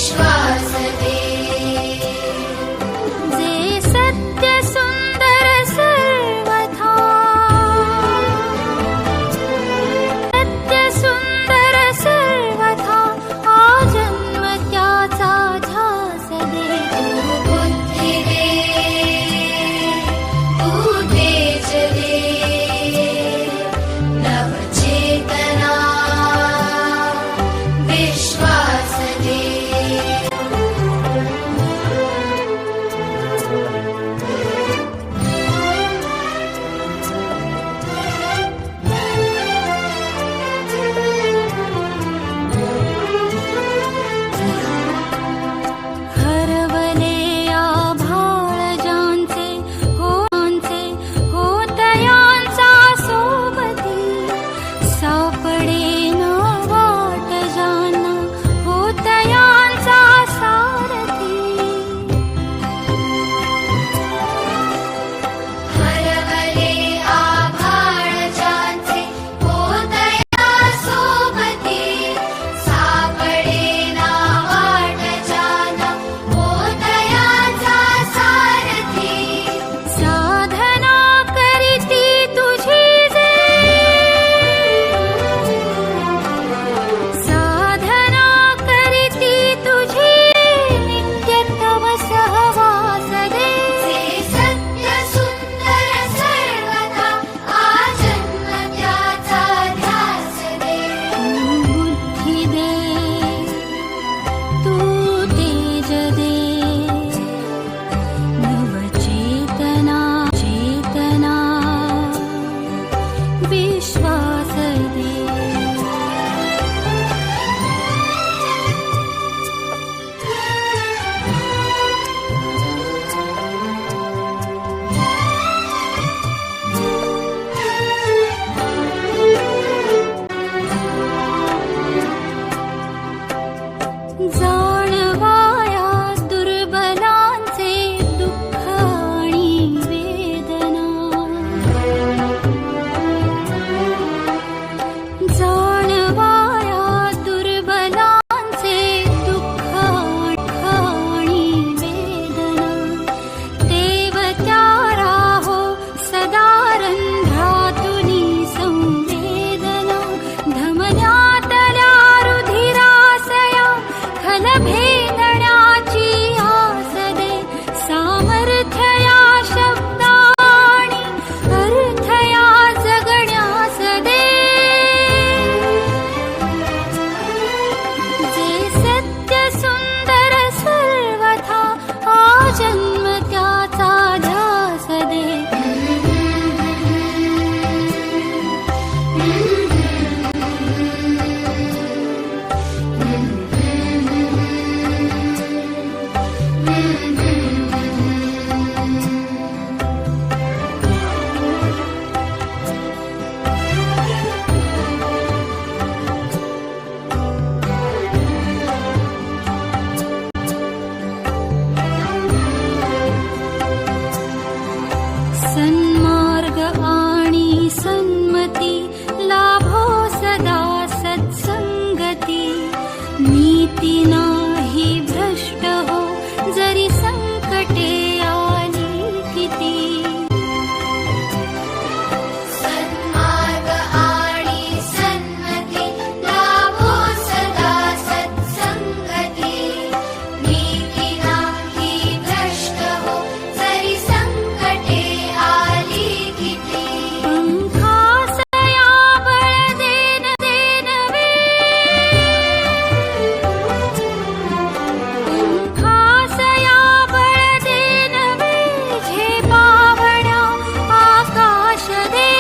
विश्वास दे जे सत्य सुंदर सर्वथा सत्य सुंदर सर्वथा आजन्म त्याचा ध्यास दे बुद्धी दे तू तेज दे नवचेतना विश्वास दे हरवले आभाळ ज्यांचे होतयांचा सोबती सापडे न वाट ज्यांना होतयांचा सारथी हरवले आभाळ ज्यांचे होतया सोबती सापडे ना वाट ज्यांना होतयाचा सारथी साधना करीती तुझी जे साधना करीती तुझी नित्य तव सहवास दे जे सत्य सुंदर सर्वथा आजन्म त्याचा ध्यास दे बुद्धी दे तू तेज दे नवचेतना चेतना विश्वास दे जाणवाया दुर्बलांचे दुःख आणि वेदना जाणवाया दुर्बलांचे दुःख आणि वेदना देवत्या राहो सदा रंध्रातुनी संवेदना धमन्यातल्या रुधिरासया खलभेदण्याची आस दे सामर्थ्य या शब्दाणी अर्थ या जगण्यास दे जे सत्य सुंदर सर्वथा आजन्म त्याचा ध्यास दे सन्मार्ग आणि सन्मती लाभो सदा सत्संगती नीती नाही भ्रष्ट हो जरी संकटे आली किती सन्मार्ग आणि सन्मती लाभो सदा सत्संगती नीती नाही भ्रष्ट हो जरी संकटे आली किती पंखासया बळ देन देनवे पंखासया बळ देनवे झेपावण्या आकाश दे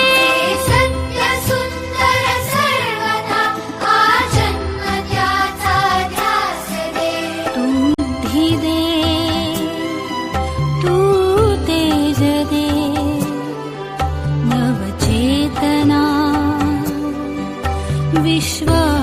सत्य सुंदर सर्वथा आजन्म त्याचा ध्यास दे तू बुद्धी दे तू तेज दे नवचेतना विश्वास